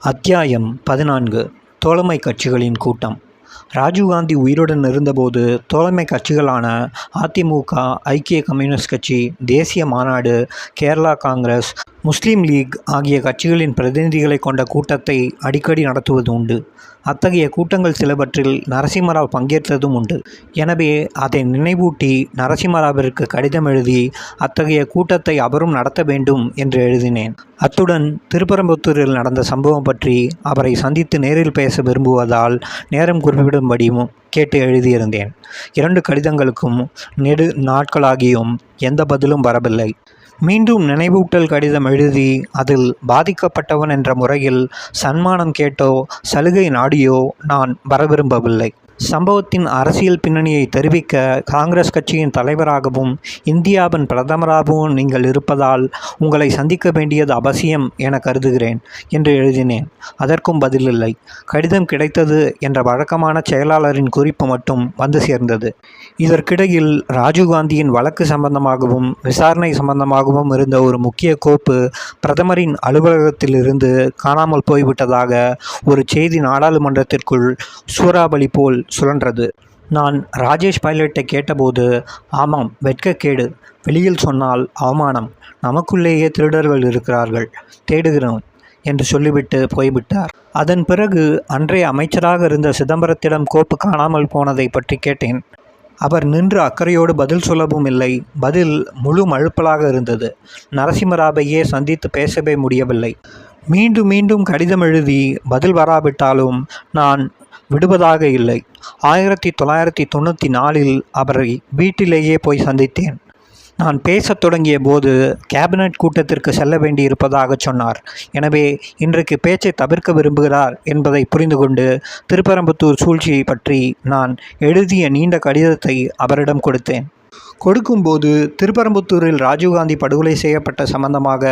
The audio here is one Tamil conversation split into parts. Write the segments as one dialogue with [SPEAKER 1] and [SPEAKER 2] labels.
[SPEAKER 1] அத்தியாயம் 14. தோழமை கட்சிகளின் கூட்டம். ராஜீவ்காந்தி உயிருடன் இருந்தபோது தோழமை கட்சிகளான அதிமுக, ஐக்கிய கம்யூனிஸ்ட் கட்சி, தேசிய மாநாடு, கேரளா காங்கிரஸ், முஸ்லீம் லீக் ஆகிய கட்சிகளின் பிரதிநிதிகளை கொண்ட கூட்டத்தை அடிக்கடி நடத்துவது உண்டு. அத்தகைய கூட்டங்கள் சிலவற்றில் நரசிம்மராவ் பங்கேற்றதும் உண்டு. எனவே அதை நினைவூட்டி நரசிம்மராவிற்கு கடிதம் எழுதி அத்தகைய கூட்டத்தை அவரும் நடத்த வேண்டும் என்று எழுதினேன். அத்துடன் திருப்பரம்புத்தூரில் நடந்த சம்பவம் பற்றி அவரை சந்தித்து நேரில் பேச விரும்புவதால் நேரம் குறிப்பிடும்படியும் கேட்டு எழுதியிருந்தேன். 2 கடிதங்களுக்கும் நெடு நாட்களாகியும் எந்த பதிலும் வரவில்லை. மீண்டும் நினைவூட்டல் கடிதம் எழுதி அதில் பாதிக்கப்பட்டவன் என்ற முறையில் சன்மானம் கேட்டோ சலுகை நாடியோ நான் வர விரும்பவில்லை. சம்பவத்தின் அரசியல் பின்னணியை தெரிவிக்க காங்கிரஸ் கட்சியின் தலைவராகவும் இந்தியாவின் பிரதமராகவும் நீங்கள் இருப்பதால் உங்களை சந்திக்க வேண்டியது அவசியம் என கருதுகிறேன் என்று எழுதினேன். அதற்கும் பதிலில்லை. கடிதம் கிடைத்தது என்ற வழக்கமான செயலாளரின் குறிப்பு மட்டும் வந்து சேர்ந்தது. இதற்கிடையில் ராஜீவ்காந்தியின் வழக்கு சம்பந்தமாகவும் விசாரணை சம்பந்தமாகவும் இருந்த ஒரு முக்கிய கோப்பு பிரதமரின் அலுவலகத்திலிருந்து காணாமல் போய்விட்டதாக ஒரு செய்தி நாடாளுமன்றத்திற்குள் சூறாவளி போல் சுழன்றது. நான் ராஜேஷ் பைலட்டை கேட்டபோது, ஆமாம், வெட்கக்கேடு, வெளியில் சொன்னால் அவமானம், நமக்குள்ளேயே திருடர்கள் இருக்கிறார்கள், தேடுகிறோம் என்று சொல்லிவிட்டு போய்விட்டார். அதன் பிறகு அன்றைய அமைச்சராக இருந்த சிதம்பரத்திடம் கோப்பு காணாமல் போனதை பற்றி கேட்டேன். அவர் நின்று அக்கறையோடு பதில் சொல்லவும் இல்லை. பதில் முழு மழுப்பலாக இருந்தது. நரசிம்மராவையே சந்தித்து பேசவே முடியவில்லை. மீண்டும் மீண்டும் கடிதம் எழுதி பதில் வராவிட்டாலும் நான் விடுவதாக இல்லை. 1994 அவரை வீட்டிலேயே போய் சந்தித்தேன். நான் பேசத் தொடங்கிய போது கேபினட் கூட்டத்திற்கு செல்ல வேண்டியிருப்பதாக சொன்னார். எனவே இன்றைக்கு பேச்சை தவிர்க்க விரும்புகிறார் என்பதை புரிந்து கொண்டு திருப்பரம்புத்தூர் சூழ்ச்சியை பற்றி நான் எழுதிய நீண்ட கடிதத்தை அவரிடம் கொடுத்தேன். கொடுக்கும்போது திருப்பரம்புத்தூரில் ராஜீவ்காந்தி படுகொலை செய்யப்பட்ட சம்பந்தமாக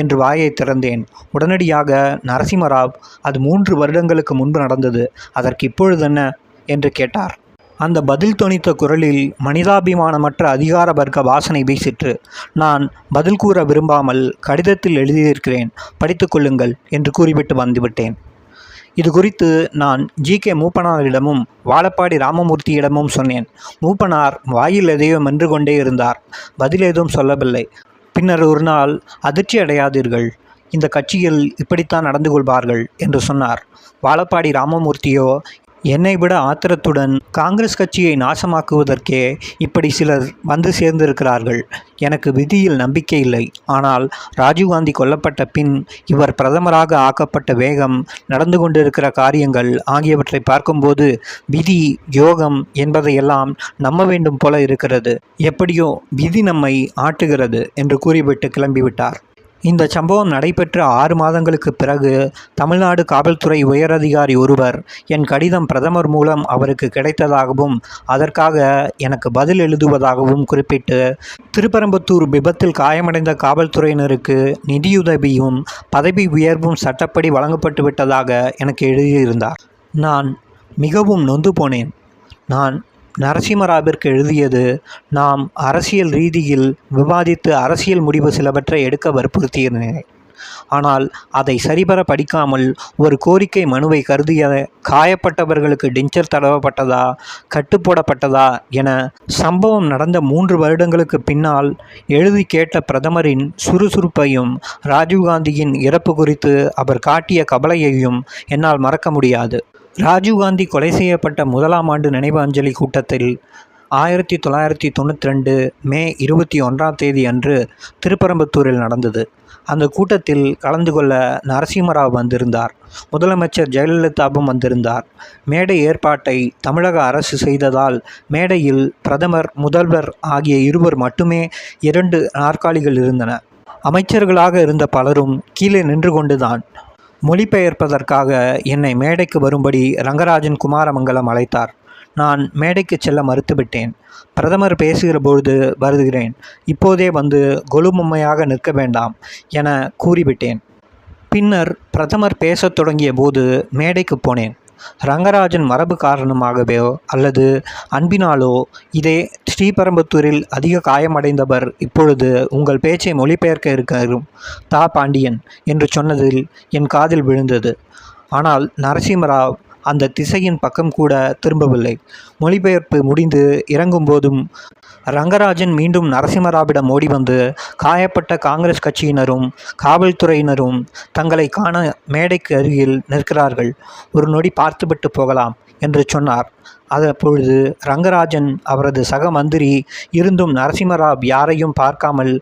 [SPEAKER 1] என்று வாயை திறந்தேன். உடனடியாக நரசிம்மராவ், அது 3 வருடங்களுக்கு முன்பு நடந்தது, அதற்கு இப்பொழுது என்ன என்று கேட்டார். அந்த பதில் தொனித்த குரலில் மனிதாபிமானமற்ற அதிகார வர்க்க வாசனை வீசிற்று. நான் பதில் கூற விரும்பாமல், கடிதத்தில் எழுதியிருக்கிறேன், படித்து கொள்ளுங்கள் என்று கூறிவிட்டு வந்துவிட்டேன். இது குறித்து நான் ஜி.கே. மூப்பனாரிடமும் வாழப்பாடி ராமமூர்த்தியிடமும் சொன்னேன். மூப்பனார் வாயில் எதையோ மென்று கொண்டே இருந்தார். பதில் எதுவும் சொல்லவில்லை. பின்னர் ஒரு நாள், அதிர்ச்சி அடையாதீர்கள், இந்த கட்சியில் இப்படித்தான் நடந்து கொள்வார்கள் என்று சொன்னார். வாழப்பாடி ராமமூர்த்தியோ என்னை விட ஆத்திரத்துடன், காங்கிரஸ் கட்சியை நாசமாக்குவதற்கே இப்படி சிலர் வந்து சேர்ந்திருக்கிறார்கள். எனக்கு விதியில் நம்பிக்கை இல்லை. ஆனால் ராஜீவ்காந்தி கொல்லப்பட்ட பின் இவர் பிரதமராக ஆக்கப்பட்ட வேகம், நடந்து கொண்டிருக்கிற காரியங்கள் ஆகியவற்றை பார்க்கும்போது விதி, யோகம் என்பதையெல்லாம் நம்ப வேண்டும் போல இருக்கிறது. எப்படியோ விதி நம்மை ஆட்டுகிறது என்று கூறிவிட்டு கிளம்பிவிட்டார். இந்த சம்பவம் நடைபெற்ற 6 மாதங்களுக்கு பிறகு தமிழ்நாடு காவல்துறை உயரதிகாரி ஒருவர் என் கடிதம் பிரதமர் மூலம் அவருக்கு கிடைத்ததாகவும் அதற்காக எனக்கு பதில் எழுதுவதாகவும் குறிப்பிட்டு திருப்பரம்புத்தூர் விபத்தில் காயமடைந்த காவல்துறையினருக்கு நிதியுதவியும் பதவி உயர்வும் சட்டப்படி வழங்கப்பட்டு விட்டதாக எனக்கு எழுதியிருந்தார். நான் மிகவும் நொந்து போனேன். நான் நரசிம்மராவிற்கு எழுதியது, நாம் அரசியல் ரீதியில் விவாதித்து அரசியல் முடிவு சிலவற்றை எடுக்க வற்புறுத்தியிருந்தேன். ஆனால் அதை சரிபர படிக்காமல் ஒரு கோரிக்கை மனுவை கருதிய காயப்பட்டவர்களுக்கு டிஞ்சர் தடவப்பட்டதா, கட்டுப்போடப்பட்டதா என சம்பவம் நடந்த 3 வருடங்களுக்கு பின்னால் எழுதி கேட்ட பிரதமரின் சுறுசுறுப்பையும் ராஜீவ்காந்தியின் இறப்பு குறித்து அவர் காட்டிய கவலையையும் என்னால் மறக்க முடியாது. ராஜீவ்காந்தி கொலை செய்யப்பட்ட 1ஆம் ஆண்டு நினைவு அஞ்சலி கூட்டத்தில் 1992 மே 21ஆம் தேதி அன்று திருப்பரம்புத்தூரில் நடந்தது. அந்த கூட்டத்தில் கலந்து கொள்ள நரசிம்மராவ் வந்திருந்தார். முதலமைச்சர் ஜெயலலிதாவும் வந்திருந்தார். மேடை ஏற்பாட்டை தமிழக அரசு செய்ததால் மேடையில் பிரதமர், முதல்வர் ஆகிய இருவர் மட்டுமே 2 நாற்காலிகள் இருந்தன. அமைச்சர்களாக இருந்த பலரும் கீழே நின்று கொண்டுதான். மொழிபெயர்ப்பதற்காக என்னை மேடைக்கு வரும்படி ரங்கராஜன் குமாரமங்கலம் அழைத்தார். நான் மேடைக்கு செல்ல மறுத்துவிட்டேன். பிரதமர் பேசுகிற பொழுது வருகிறேன், இப்போதே வந்து கொலுமொம்மையாக நிற்க வேண்டாம் என கூறிவிட்டேன். பின்னர் பிரதமர் பேசத் தொடங்கிய போது மேடைக்கு போனேன். ரங்கராஜன் மரபு காரணமாகவோ அல்லது அன்பினாலோ இதே ஸ்ரீபெரும்புத்தூரில் அதிக காயமடைந்தவர் இப்பொழுது உங்கள் பேச்சை மொழிபெயர்க்க இருக்கிறோம் தா பாண்டியன் என்று சொன்னதில் என் காதில் விழுந்தது. ஆனால் நரசிம்மராவ் அந்த திசையின் பக்கம் கூட திரும்பவில்லை. மொழிபெயர்ப்பு முடிந்து இறங்கும்போதும் ரங்கராஜன் மீண்டும் நரசிம்மராவிடம் ஓடி வந்து, காயப்பட்ட காங்கிரஸ் கட்சியினரும் காவல்துறையினரும் தங்களை காண மேடைக்கு அருகில் நிற்கிறார்கள், ஒரு நொடி பார்த்துவிட்டு போகலாம் என்று சொன்னார். அப்பொழுது ரங்கராஜன் அவரது சக மந்திரி இருந்தும் நரசிம்மராவ் யாரையும் பார்க்காமல்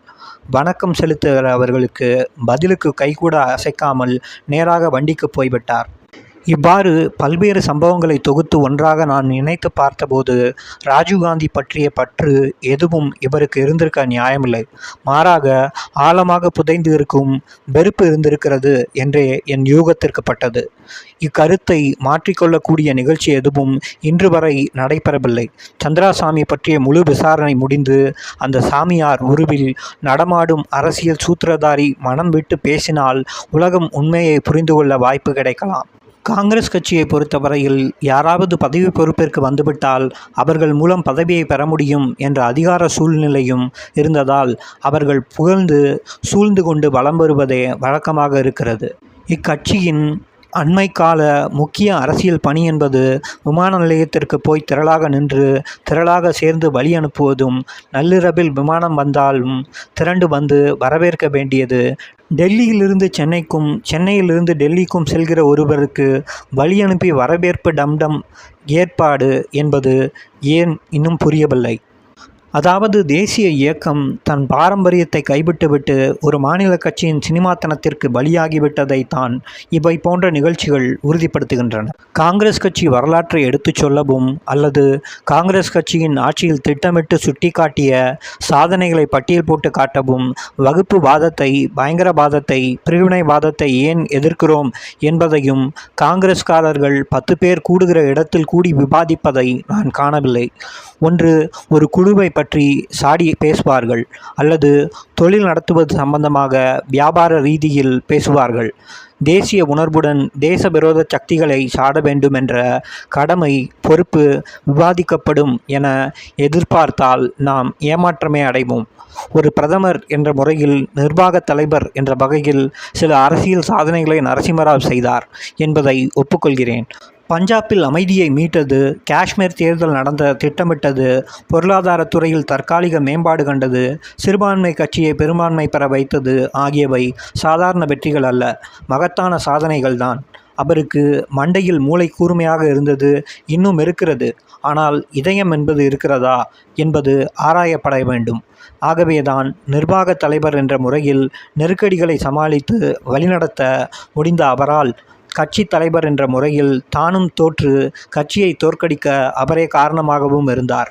[SPEAKER 1] வணக்கம் செலுத்துகிறவர்களுக்கு பதிலுக்கு கைகூட அசைக்காமல் நேராக வண்டிக்கு போய்விட்டார். இவ்வாறு பல்வேறு சம்பவங்களை தொகுத்து ஒன்றாக நான் நினைத்து பார்த்தபோது ராஜீவ்காந்தி பற்றிய பற்று எதுவும் இவருக்கு இருந்திருக்க நியாயமில்லை. மாறாக ஆழமாக புதைந்து இருக்கும் வெறுப்பு இருந்திருக்கிறது என்றே என் யூகத்திற்கு பட்டது. இக்கருத்தை மாற்றிக்கொள்ளக்கூடிய நிகழ்ச்சி எதுவும் இன்று வரை நடைபெறவில்லை. சந்திராசாமி பற்றிய முழு விசாரணை முடிந்து அந்த சாமியார் உருவில் நடமாடும் அரசியல் சூத்திரதாரி மனம் விட்டு பேசினால் உலகம் உண்மையை புரிந்து கொள்ள வாய்ப்பு கிடைக்கலாம். காங்கிரஸ் கட்சியை பொறுத்தவரையில் யாராவது பதவி பொறுப்பிற்கு வந்துவிட்டால் அவர்கள் மூலம் பதவியை பெற முடியும் என்ற அதிகார சூழ்நிலையும் இருந்ததால் அவர்கள் புகழ்ந்து சூழ்ந்து கொண்டு வலம் வருவதே வழக்கமாக இருக்கிறது. இக்கட்சியின் அண்மை கால முக்கிய அரசியல் பணி என்பது விமான நிலையத்திற்கு போய் திரளாக நின்று திரளாக சேர்ந்து வழி அனுப்புவதும், நள்ளிரவில் விமானம் வந்தாலும் திரண்டு வந்து வரவேற்க வேண்டியது, டெல்லியிலிருந்து சென்னைக்கும் சென்னையிலிருந்து டெல்லிக்கும் செல்கிற ஒருவருக்கு வழி அனுப்பி வரவேற்பு டம்டம் ஏற்பாடு என்பது ஏன் இன்னும் புரியவில்லை. அதாவது தேசிய இயக்கம் தன் பாரம்பரியத்தை கைவிட்டுவிட்டு ஒரு மாநில கட்சியின் சினிமாத்தனத்திற்கு பலியாகிவிட்டதைத்தான் இவை போன்ற நிகழ்ச்சிகள் உறுதிப்படுத்துகின்றன. காங்கிரஸ் கட்சி வரலாற்றை எடுத்துச் சொல்லவும் அல்லது காங்கிரஸ் கட்சியின் ஆட்சியில் திட்டமிட்டு சுட்டிக்காட்டிய சாதனைகளை பட்டியல் போட்டு காட்டவும், வகுப்பு வாதத்தை, பயங்கரவாதத்தை, பிரிவினைவாதத்தை ஏன் எதிர்க்கிறோம் என்பதையும் காங்கிரஸ்காரர்கள் 10 பேர் கூடுகிற இடத்தில் கூடி விவாதிப்பதை நான் காணவில்லை. ஒன்று ஒரு குழுவை பற்றி சாடி பேசுவார்கள், அல்லது தொழில் நடத்துவது சம்பந்தமாக வியாபார ரீதியில் பேசுவார்கள். தேசிய உணர்வுடன் தேச விரோத சக்திகளை சாட வேண்டும் என்ற கடமை, பொறுப்பு விவாதிக்கப்படும் என எதிர்பார்த்தால் நாம் ஏமாற்றமே அடைவோம். ஒரு பிரதமர் என்ற முறையில், நிர்வாக தலைவர் என்ற வகையில் சில அரசியல் சாதனைகளை நரசிம்மராவ் செய்தார் என்பதை ஒப்புக்கொள்கிறேன். பஞ்சாபில் அமைதியை மீட்டது, காஷ்மீர் தேர்தல் நடந்த திட்டமிட்டது, பொருளாதாரத்துறையில் தற்காலிக மேம்பாடு கண்டது, சிறுபான்மை கட்சியை பெரும்பான்மை பெற வைத்தது ஆகியவை சாதாரண வெற்றிகள் அல்ல, மகத்தான சாதனைகள்தான். அவருக்கு மண்டையில் மூளை கூர்மையாக இருந்தது, இன்னும் இருக்கிறது. ஆனால் இதயம் என்பது இருக்கிறதா என்பது ஆராயப்பட வேண்டும். ஆகவேதான் நிர்வாக தலைவர் என்ற முறையில் நெருக்கடிகளை சமாளித்து வழிநடத்த முடிந்த அவரால் கட்சி தலைவர் என்ற முறையில் தானும் தோற்று கட்சியை தோற்கடிக்க அவரே காரணமாகவும் இருந்தார்.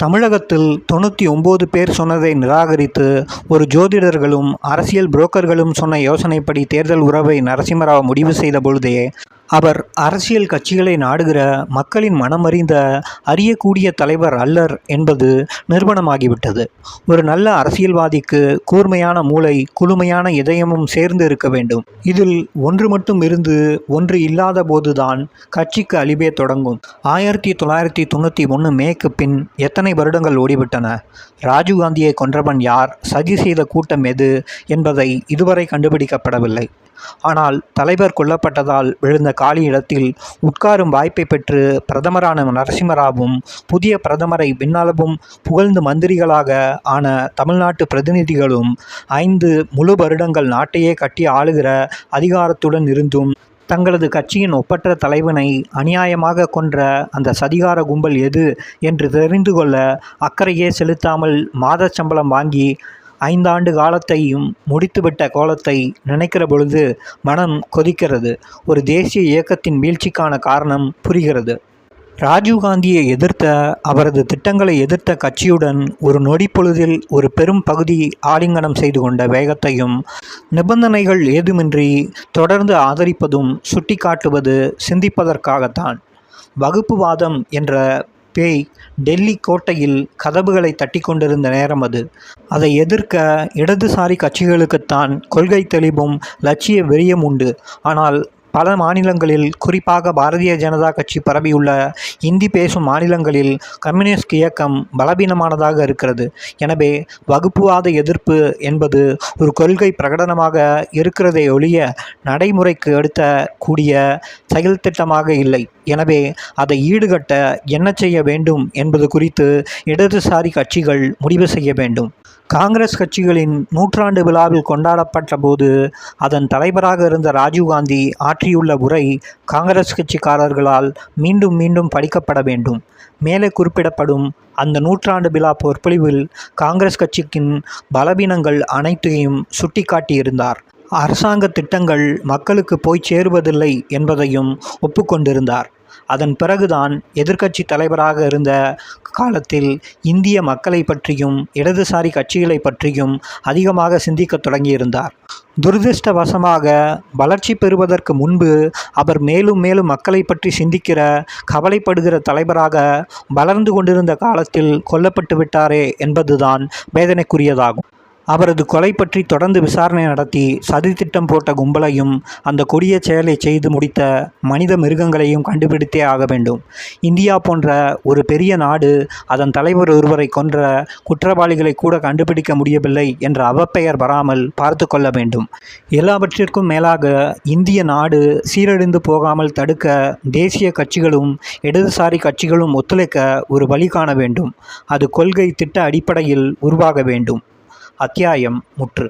[SPEAKER 1] தமிழகத்தில் 99 பேர் சொன்னதை நிராகரித்து ஒரு ஜோதிடர்களும் அரசியல் புரோக்கர்களும் சொன்ன யோசனைப்படி தேர்தல் உறவை நரசிம்மராவ் முடிவு செய்த பொழுதே அவர் அரசியல் கட்சிகளை நாடுகிற மக்களின் மனமறிந்த அறியக்கூடிய தலைவர் அல்லர் என்பது நிரூபணமாகிவிட்டது. ஒரு நல்ல அரசியல்வாதிக்கு கூர்மையான மூளை, குளுமையான இதயமும் சேர்ந்து இருக்க வேண்டும். இதில் ஒன்று மட்டும் இருந்து ஒன்று இல்லாத போதுதான் கட்சிக்கு அழிவே தொடங்கும். 1991 மேக்கு பின் எத்தனை வருடங்கள் ஓடிவிட்டன? ராஜீவ்காந்தியை கொன்றவன் யார், சதி செய்த கூட்டம் எது என்பதை இதுவரை கண்டுபிடிக்கப்படவில்லை. ஆனால் தலைவர் கொல்லப்பட்டதால் விழுந்த காலி இடத்தில் உட்காரும் வாய்ப்பை பெற்று பிரதமரான நரசிம்மராவும் புதிய பிரதமரை விண்ணளவும் புகழ்ந்து மந்திரிகளாக ஆன தமிழ்நாட்டு பிரதிநிதிகளும் 5 முழு வருடங்கள் நாட்டையே கட்டி ஆளுகிற அதிகாரத்துடன் இருந்தும் தங்களது கட்சியின் ஒப்பற்ற தலைவனை அநியாயமாக கொன்ற அந்த சதிகார கும்பல் எது என்று தெரிந்து கொள்ள அக்கறையே செலுத்தாமல் மாத சம்பளம் வாங்கி 5 ஆண்டு காலத்தையும் முடித்துவிட்ட கோலத்தை நினைக்கிற பொழுது மனம் கொதிக்கிறது. ஒரு தேசிய இயக்கத்தின் வீழ்ச்சிக்கான காரணம் புரிகிறது. ராஜீவ்காந்தியை எதிர்த்த, அவரது திட்டங்களை எதிர்த்த கட்சியுடன் ஒரு நொடி பொழுதில் ஒரு பெரும் பகுதி ஆலிங்கனம் செய்து கொண்ட வேகத்தையும், நிபந்தனைகள் ஏதுமின்றி தொடர்ந்து ஆதரிப்பதும் சுட்டிக்காட்டுவது சிந்திப்பதற்காகத்தான். வகுப்புவாதம் என்ற பேய் டெல்லி கோட்டையில் கதவுகளை தட்டி கொண்டிருந்த நேரம் அது. அதை எதிர்க்க இடதுசாரி கட்சிகளுக்குத்தான் கொள்கை தெளிவும் லட்சிய வெறியும் உண்டு. ஆனால் பல மாநிலங்களில், குறிப்பாக பாரதிய ஜனதா கட்சி பரவியுள்ள இந்தி பேசும் மாநிலங்களில் கம்யூனிஸ்ட் இயக்கம் பலவீனமானதாக இருக்கிறது. எனவே வகுப்புவாத எதிர்ப்பு என்பது ஒரு கொள்கை பிரகடனமாக இருக்கிறதே ஒழிய நடைமுறைக்கு எடுத்த கூடிய செயல் திட்டமாக இல்லை. எனவே அதை ஈடுகட்ட என்ன செய்ய வேண்டும் என்பது குறித்து இடதுசாரி கட்சிகள் முடிவு செய்ய வேண்டும். காங்கிரஸ் கட்சிகளின் 100ஆண்டு விழாவில் கொண்டாடப்பட்ட போது அதன் தலைவராக இருந்த ராஜீவ்காந்தி ஆற்றியுள்ள உரை காங்கிரஸ் கட்சிக்காரர்களால் மீண்டும் மீண்டும் படிக்கப்பட வேண்டும். மேலே குறிப்பிடப்படும் அந்த 100ஆண்டு விழா சொற்பொழிவில் காங்கிரஸ் கட்சியின் பலவீனங்கள் அனைத்தையும் சுட்டிக்காட்டியிருந்தார். அரசாங்க திட்டங்கள் மக்களுக்கு போய் சேருவதில்லை என்பதையும் ஒப்புக்கொண்டிருந்தார். அதன் பிறகுதான் எதிர்க்கட்சி தலைவராக இருந்த காலத்தில் இந்திய மக்களை பற்றியும் இடதுசாரி கட்சிகளை பற்றியும் அதிகமாக சிந்திக்க தொடங்கியிருந்தார். துரதிர்ஷ்டவசமாக வளர்ச்சி பெறுவதற்கு முன்பு அவர் மேலும் மேலும் மக்களை பற்றி சிந்திக்கிற, கவலைப்படுகிற தலைவராக வளர்ந்து கொண்டிருந்த காலத்தில் கொல்லப்பட்டு விட்டாரே என்பதுதான் வேதனைக்குரியதாகும். அவரது கொலை பற்றி தொடர்ந்து விசாரணை நடத்தி சதித்திட்டம் போட்ட கும்பலையும் அந்த கொடிய செயலை செய்து முடித்த மனித மிருகங்களையும் கண்டுபிடித்தே ஆக வேண்டும். இந்தியா போன்ற ஒரு பெரிய நாடு அதன் தலைவர் ஒருவரை கொன்ற குற்றவாளிகளை கூட கண்டுபிடிக்க முடியவில்லை என்ற அவப்பெயர் வராமல் பார்த்து கொள்ள வேண்டும். எல்லாவற்றிற்கும் மேலாக இந்திய நாடு சீரழிந்து போகாமல் தடுக்க தேசிய கட்சிகளும் இடதுசாரி கட்சிகளும் ஒத்துழைக்க ஒரு வழி காண வேண்டும். அது கொள்கை திட்ட அடிப்படையில் உருவாக வேண்டும். அத்தியாயம் முற்று.